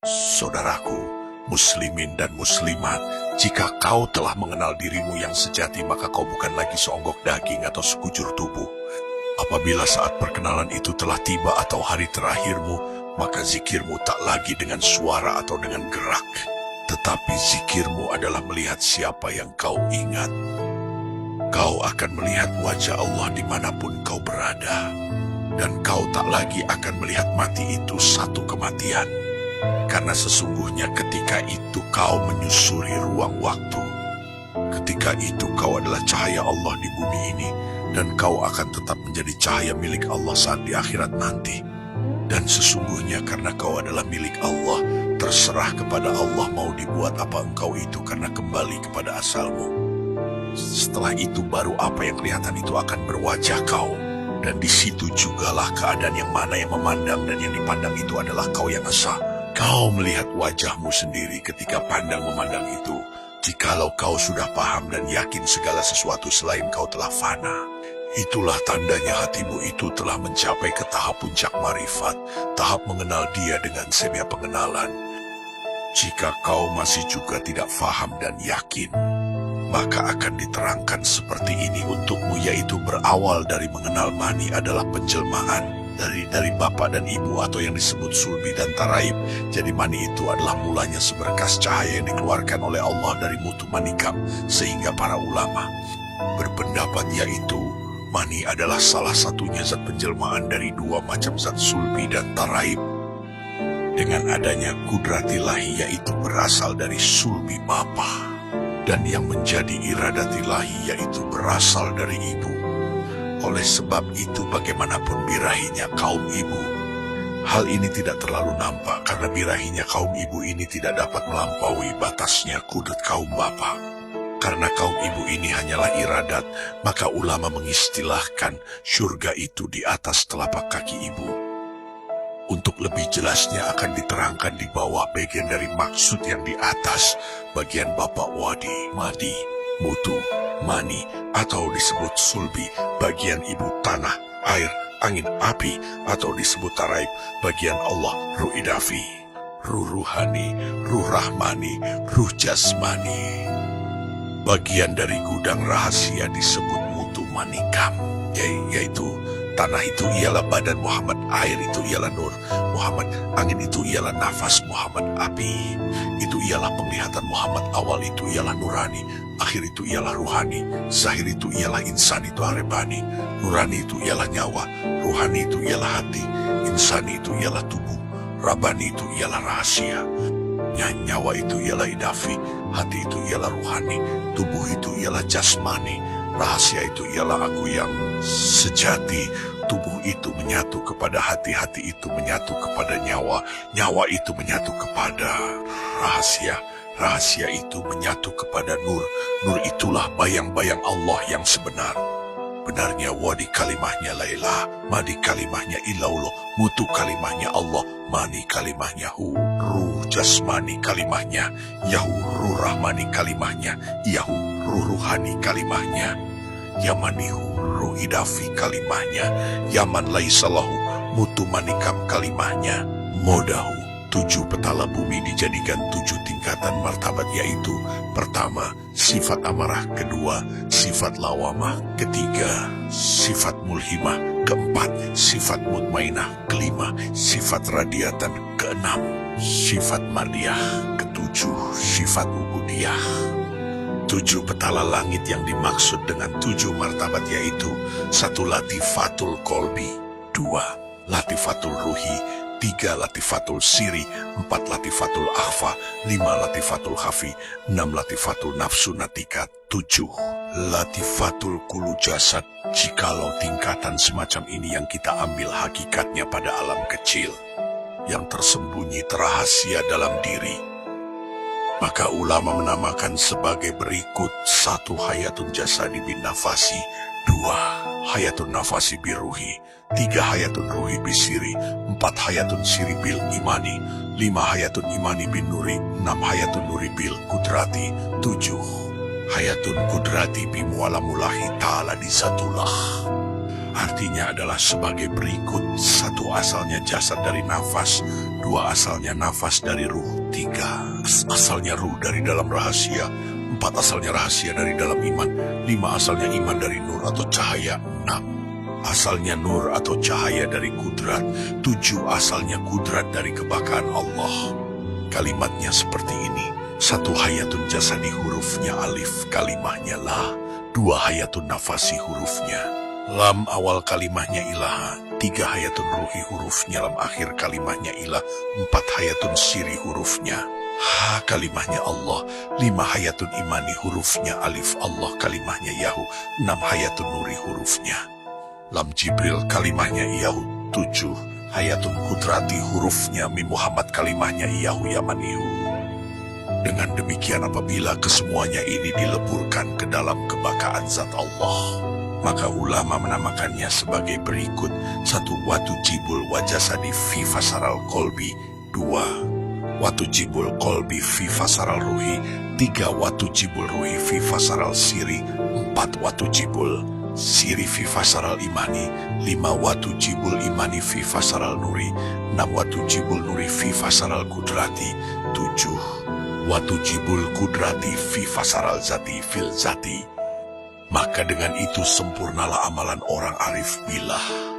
Saudaraku, muslimin dan muslimat, jika kau telah mengenal dirimu yang sejati, maka kau bukan lagi seonggok daging atau sekujur tubuh. Apabila saat perkenalan itu telah tiba atau hari terakhirmu, maka zikirmu tak lagi dengan suara atau dengan gerak, tetapi zikirmu adalah melihat siapa yang kau ingat. Kau akan melihat wajah Allah dimanapun kau berada, dan kau tak lagi akan melihat mati itu satu kematian. Karena sesungguhnya ketika itu kau menyusuri ruang waktu. Ketika itu kau adalah cahaya Allah di bumi ini, dan kau akan tetap menjadi cahaya milik Allah saat di akhirat nanti. Dan sesungguhnya karena kau adalah milik Allah, terserah kepada Allah mau dibuat apa engkau itu, karena kembali kepada asalmu. Setelah itu baru apa yang kelihatan itu akan berwajah kau. Dan di situ jugalah keadaan yang mana yang memandang dan yang dipandang itu adalah kau yang esa. Kau melihat wajahmu sendiri ketika pandang memandang itu. Jikalau kau sudah paham dan yakin segala sesuatu selain kau telah fana, itulah tandanya hatimu itu telah mencapai ke tahap puncak marifat, tahap mengenal dia dengan semia pengenalan. Jika kau masih juga tidak faham dan yakin, maka akan diterangkan seperti ini untukmu, yaitu berawal dari mengenal mani adalah penjelmaan dari bapak dan ibu atau yang disebut sulbi dan taraib. Jadi mani itu adalah mulanya seberkas cahaya yang dikeluarkan oleh Allah dari mutu manikam, sehingga para ulama berpendapat yaitu mani adalah salah satunya zat penjelmaan dari dua macam zat sulbi dan taraib. Dengan adanya kudrat ilahi, yaitu berasal dari sulbi bapa, dan yang menjadi iradat ilahi yaitu berasal dari ibu. Oleh sebab itu bagaimanapun birahinya kaum ibu, hal ini tidak terlalu nampak karena birahinya kaum ibu ini tidak dapat melampaui batasnya kudrat kaum bapa. Karena kaum ibu ini hanyalah iradat, maka ulama mengistilahkan syurga itu di atas telapak kaki ibu. Untuk lebih jelasnya akan diterangkan di bawah bagian dari maksud yang di atas, bagian bapak wadi, madi, mutu, mani, atau disebut sulbi, bagian ibu tanah, air, angin, api, atau disebut taraib, bagian Allah, ruh idafi, ruh ruhani, ruh rahmani, ruh jasmani. Bagian dari gudang rahasia disebut mutu manikam, yaitu tanah itu ialah badan Muhammad, air itu ialah nur Muhammad, angin itu ialah nafas Muhammad, api itu ialah penglihatan Muhammad, awal itu ialah nurani, akhir itu ialah ruhani, zahir itu ialah insan itu arebani, nurani itu ialah nyawa, ruhani itu ialah hati, insani itu ialah tubuh, rabani itu ialah rahasia. Nyawa itu ialah idafi, hati itu ialah ruhani, tubuh itu ialah jasmani, rahasia itu ialah aku yang sejati. Tubuh itu menyatu kepada hati, hati itu menyatu kepada nyawa, nyawa itu menyatu kepada rahasia, rahasia itu menyatu kepada nur, nur itulah bayang-bayang Allah yang sebenar. Benarnya wadi kalimahnya Laila, madi kalimahnya Ilaullah, mutu kalimahnya Allah, mani kalimahnya Hu, ruh jasmani kalimahnya Yahu, ruh rahmani kalimahnya Yahu, ruh ruhani kalimahnya Yamanihu, ruh idafi kalimahnya Yaman laisalahu, mutu manikam kalimahnya Modahu. 7 petala bumi dijadikan 7 tingkatan martabat, yaitu pertama, sifat amarah, kedua, sifat lawamah, ketiga, sifat mulhimah, keempat, sifat mutmainah, kelima, sifat radiatan, keenam, sifat mardiyah, ketujuh, sifat ubudiyah. 7 petala langit yang dimaksud dengan 7 martabat yaitu 1 latifatul kolbi, 2 latifatul ruhi, 3 latifatul siri, 4 latifatul akhfa, 5 latifatul khafi, 6 latifatul nafsu natika, 7 latifatul kulu jasad. Jikalau tingkatan semacam ini yang kita ambil hakikatnya pada alam kecil, yang tersembunyi terahasia dalam diri, maka ulama menamakan sebagai berikut: 1 hayatun jasadi bin nafasi, 2 hayatun nafasi biruhi, 3 hayatun ruhi bisiri, 4 hayatun siri bil imani, 5 hayatun imani bin nuri, 6 hayatun nuri bil kudrati, 7 hayatun kudrati bimualamulahi ta'ala di zatullah. Artinya adalah sebagai berikut: 1 asalnya jasad dari nafas, 2 asalnya nafas dari ruh, 3 asalnya ruh dari dalam rahasia, 4 asalnya rahasia dari dalam iman, 5 asalnya iman dari nur atau cahaya, 6 asalnya nur atau cahaya dari kudrat, 7 asalnya kudrat dari kebakaan Allah. Kalimatnya seperti ini: 1 hayatun jasadi hurufnya alif, kalimahnya la. 2 hayatun nafasi hurufnya lam, awal kalimahnya ilah. 3 hayatun ruhi hurufnya lam, akhir kalimahnya ilah. 4 hayatun siri hurufnya ha, kalimahnya Allah. 5 hayatun imani hurufnya alif, Allah kalimahnya yahu. 6 hayatun nuri hurufnya lam, Jibril kalimahnya iyahu. 7 hayatun kudrati hurufnya mim, Muhammad kalimahnya iyahu yamanihu. Dengan demikian, apabila kesemuanya ini dileburkan ke dalam kebakaan zat Allah, maka ulama menamakannya sebagai berikut: 1 watu jibul wajasadi fi fasaral kolbi, 2 watu jibul kolbi fi fasaral ruhi, 3 watu jibul ruhi fi fasaral siri, 4 watu jibul siri fi fasaral imani, 5 watu jibul imani fi fasaral nuri, 6 watu jibul nuri fi fasaral kudrati, 7 watu jibul kudrati fi fasaral zati fil zati. Maka dengan itu sempurnalah amalan orang arif billah.